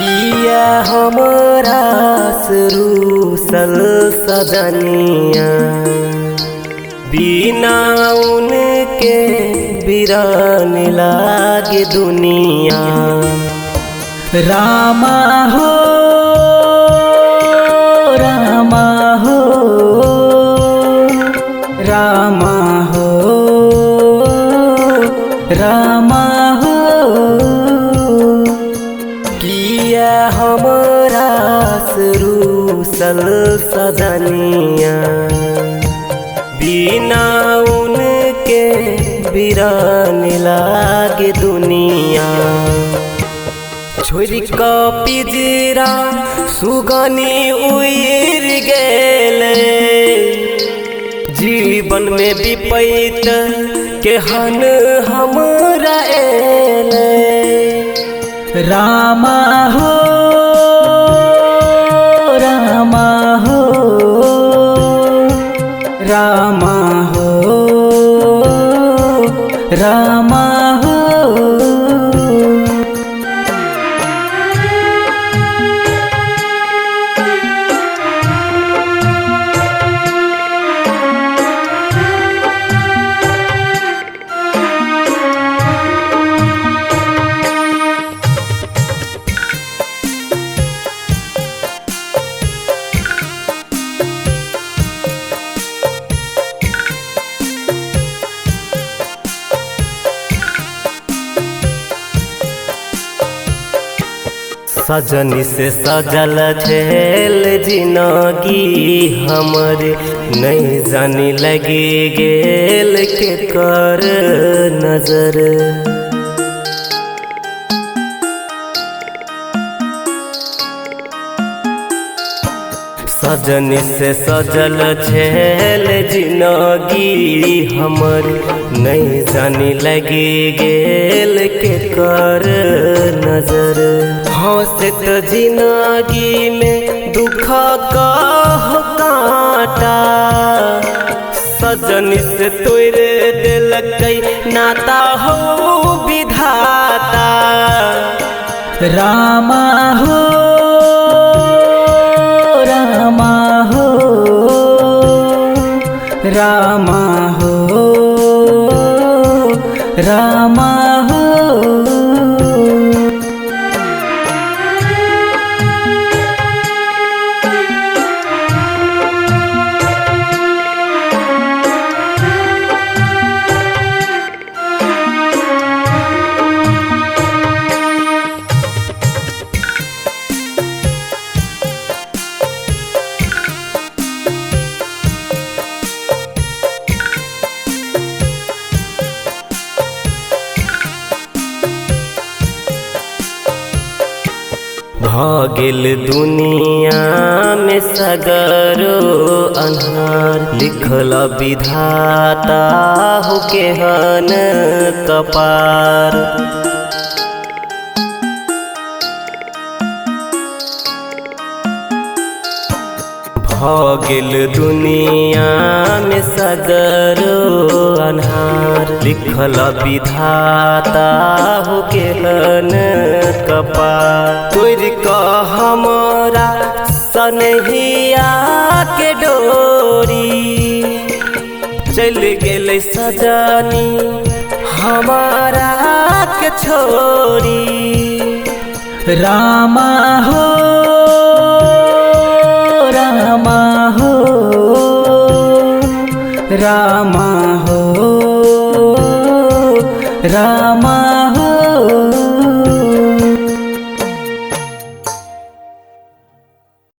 किया हमरा रूसल सजनिया बिना उनके वीरान लागे दुनिया। रामा हो रामा हो रामा हो रामा हो। किया हमरा रूसल सजनिया बिना उनके वीरान लागे दुनिया। छोरी का पिजरा सुगनी उड़ गेले जीवन में विपैत केहन हमरा एले। रामा हो रामा हो रामा हो रामा हो। सजनी से सजल झेल जिनगी हमर नहीं जानी लगी गेल के कर नजर। सजनी से सजल झेल जिनगी हमर नहीं जानी लगी गेल के कर नजर। हंसत जिंदगी में दुख का कांटा सजनी से तोड़ दिलकई नाता हो विधाता। रामा हो रामा हो रामा हो रामा हो। भागिल दुनिया में सगरो अन्हार लिखल विधाता हो केहन कपार। भागिल दुनिया में सगरो अन्हार लिखल विधाता हो केहन कपार। तोड़ का हमरा सनहिया के डोरी चल गेल सजनी हमारा के छोरी। रामा हो रामा हो रामा हो रामा हो।